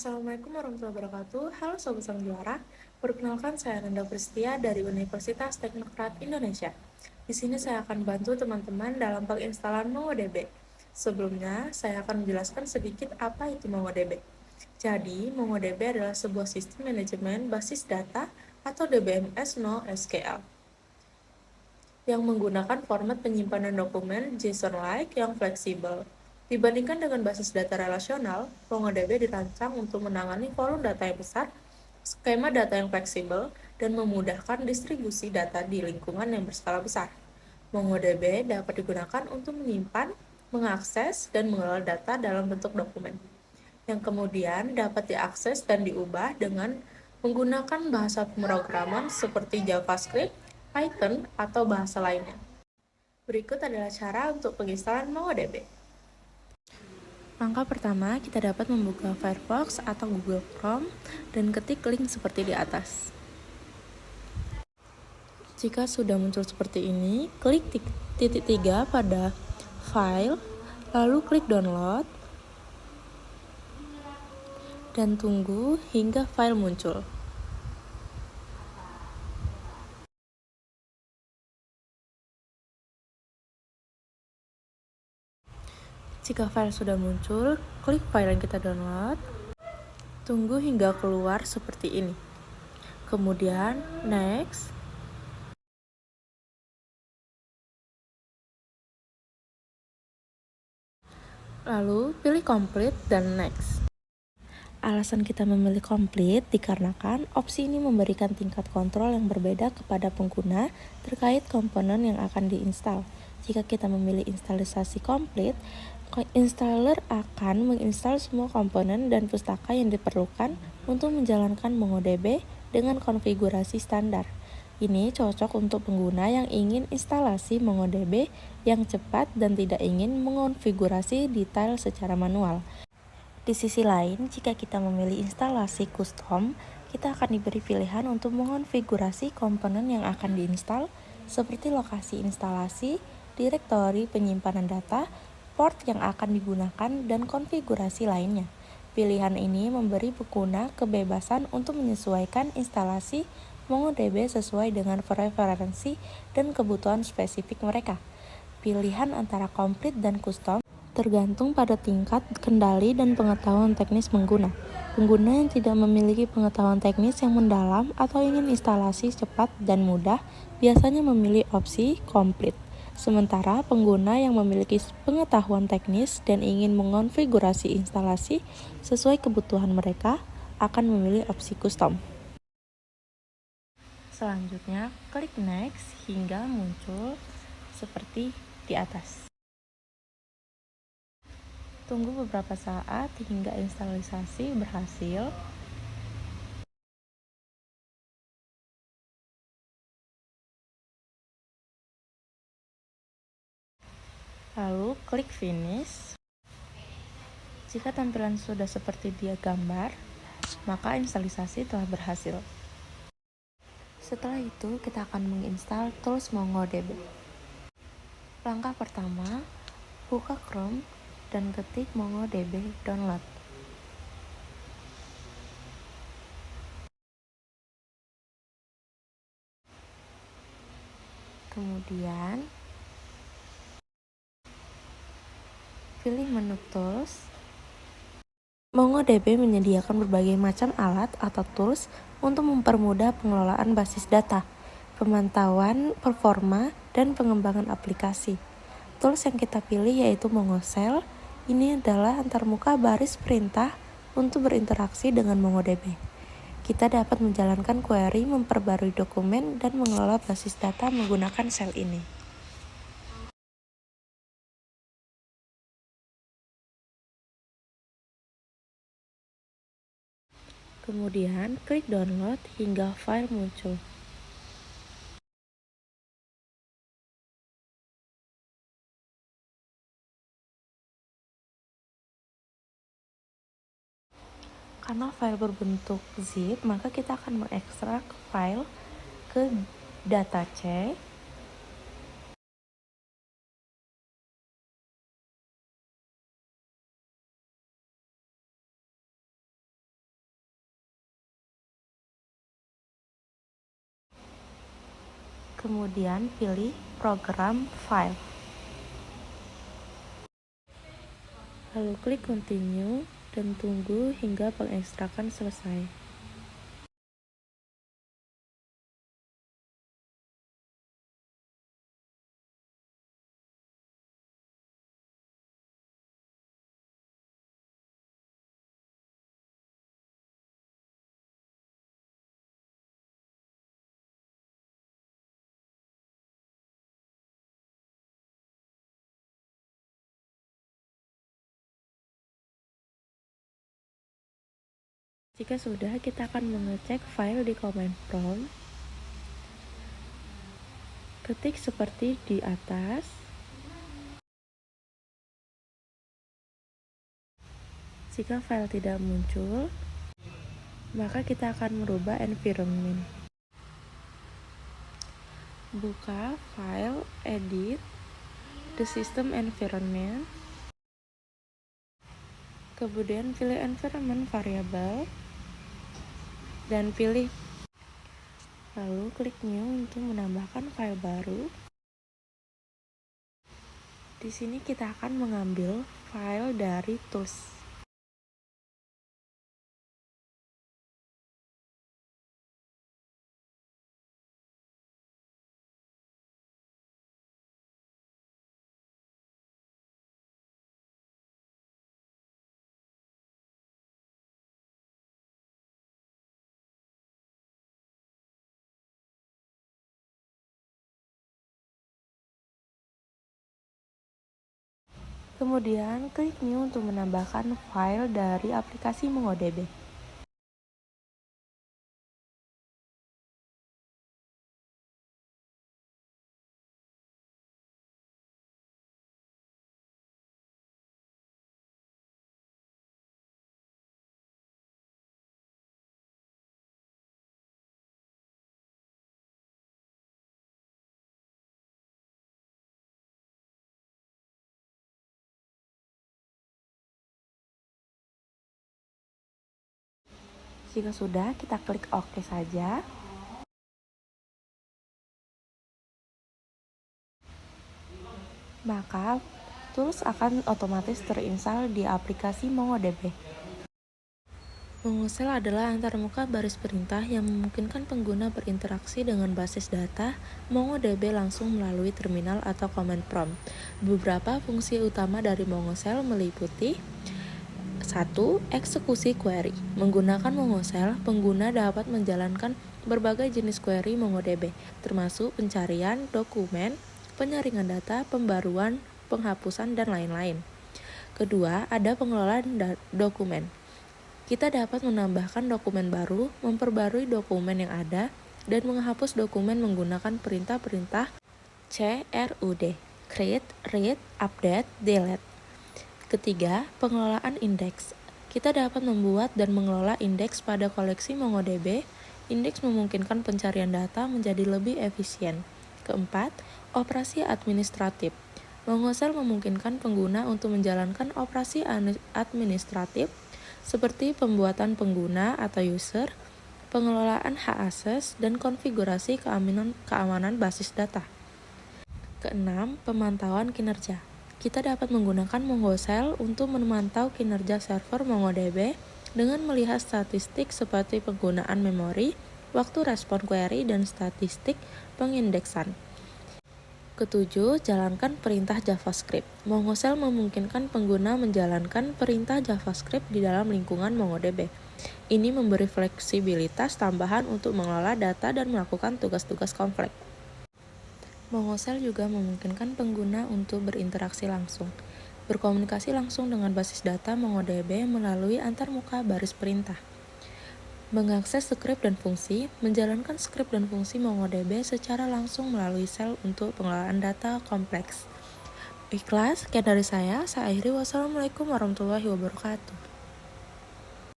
Assalamualaikum warahmatullahi wabarakatuh. Halo Sobat Sang Juara. Perkenalkan saya Nanda Pristia dari Universitas Teknokrat Indonesia. Di sini saya akan bantu teman-teman dalam penginstalan MongoDB. Sebelumnya, saya akan menjelaskan sedikit apa itu MongoDB. Jadi, MongoDB adalah sebuah sistem manajemen basis data atau DBMS NoSQL yang menggunakan format penyimpanan dokumen JSON-like yang fleksibel. Dibandingkan dengan basis data relasional, MongoDB dirancang untuk menangani volume data yang besar, skema data yang fleksibel, dan memudahkan distribusi data di lingkungan yang berskala besar. MongoDB dapat digunakan untuk menyimpan, mengakses, dan mengelola data dalam bentuk dokumen, yang kemudian dapat diakses dan diubah dengan menggunakan bahasa pemrograman seperti JavaScript, Python, atau bahasa lainnya. Berikut adalah cara untuk penginstalan MongoDB. Langkah pertama, kita dapat membuka Firefox atau Google Chrome dan ketik link seperti di atas. Jika sudah muncul seperti ini, klik titik 3 pada File, lalu klik Download, dan tunggu hingga file muncul. Jika file sudah muncul, klik file yang kita download, tunggu hingga keluar seperti ini. Kemudian, next. Lalu, pilih complete dan next. Alasan kita memilih complete dikarenakan opsi ini memberikan tingkat kontrol yang berbeda kepada pengguna terkait komponen yang akan diinstal. Jika kita memilih instalisasi complete, installer akan menginstal semua komponen dan pustaka yang diperlukan untuk menjalankan MongoDB dengan konfigurasi standar. Ini cocok untuk pengguna yang ingin instalasi MongoDB yang cepat dan tidak ingin mengonfigurasi detail secara manual. Di sisi lain, jika kita memilih instalasi custom, kita akan diberi pilihan untuk mengonfigurasi komponen yang akan diinstal, seperti lokasi instalasi, direktori penyimpanan data, port yang akan digunakan, dan konfigurasi lainnya. Pilihan ini memberi pengguna kebebasan untuk menyesuaikan instalasi MongoDB sesuai dengan preferensi dan kebutuhan spesifik mereka. Pilihan antara complete dan custom tergantung pada tingkat kendali dan pengetahuan teknis pengguna. Pengguna yang tidak memiliki pengetahuan teknis yang mendalam atau ingin instalasi cepat dan mudah biasanya memilih opsi complete. Sementara pengguna yang memiliki pengetahuan teknis dan ingin mengonfigurasi instalasi sesuai kebutuhan mereka akan memilih opsi custom. Selanjutnya, klik next hingga muncul seperti di atas. Tunggu beberapa saat hingga instalisasi berhasil. Lalu klik finish. Jika tampilan sudah seperti dia gambar, maka instalisasi telah berhasil. Setelah itu, kita akan menginstal tools MongoDB. Langkah pertama, buka Chrome dan ketik MongoDB download. Kemudian, pilih menu tools. MongoDB menyediakan berbagai macam alat atau tools untuk mempermudah pengelolaan basis data, pemantauan performa, dan pengembangan aplikasi. Tools yang kita pilih yaitu MongoShell. Ini adalah antarmuka baris perintah untuk berinteraksi dengan MongoDB. Kita dapat menjalankan query, memperbarui dokumen, dan mengelola basis data menggunakan shell ini. Kemudian, klik download hingga file muncul. Karena file berbentuk zip, maka kita akan mengekstrak file ke datac. Kemudian pilih program file. Lalu klik continue dan tunggu hingga pengekstrakan selesai. Jika sudah, kita akan mengecek file di command prompt. Ketik seperti di atas. Jika file tidak muncul, maka kita akan merubah environment. Buka file, edit, the system environment. Kemudian pilih environment variable dan pilih. Lalu klik new untuk menambahkan file baru. Di sini kita akan mengambil file dari tools. Kemudian klik new untuk menambahkan file dari aplikasi MongoDB. Jika sudah, kita klik OK saja. Maka tools akan otomatis terinstall di aplikasi MongoDB. MongoShell adalah antarmuka baris perintah yang memungkinkan pengguna berinteraksi dengan basis data MongoDB langsung melalui terminal atau command prompt. Beberapa fungsi utama dari MongoShell meliputi 1. Eksekusi query. Menggunakan MongoShell, pengguna dapat menjalankan berbagai jenis query MongoDB, termasuk pencarian, dokumen, penyaringan data, pembaruan, penghapusan, dan lain-lain. Kedua, ada pengelolaan dokumen. Kita dapat menambahkan dokumen baru, memperbarui dokumen yang ada, dan menghapus dokumen menggunakan perintah-perintah CRUD, create, read, update, delete. Ketiga, pengelolaan indeks. Kita dapat membuat dan mengelola indeks pada koleksi MongoDB. Indeks memungkinkan pencarian data menjadi lebih efisien. Keempat, operasi administratif. MongoShell memungkinkan pengguna untuk menjalankan operasi administratif seperti pembuatan pengguna atau user, pengelolaan hak akses, dan konfigurasi keamanan basis data. Keenam, pemantauan kinerja. Kita dapat menggunakan MongoShell untuk memantau kinerja server MongoDB dengan melihat statistik seperti penggunaan memori, waktu respon query, dan statistik pengindeksan. Ketujuh, jalankan perintah JavaScript. MongoShell memungkinkan pengguna menjalankan perintah JavaScript di dalam lingkungan MongoDB. Ini memberi fleksibilitas tambahan untuk mengelola data dan melakukan tugas-tugas kompleks. MongoShell juga memungkinkan pengguna untuk berinteraksi langsung, berkomunikasi langsung dengan basis data MongoDB melalui antarmuka baris perintah, mengakses skrip dan fungsi, menjalankan skrip dan fungsi MongoDB secara langsung melalui Shell untuk pengelolaan data kompleks. Baiklah, sekian dari saya akhiri. Wassalamualaikum warahmatullahi wabarakatuh.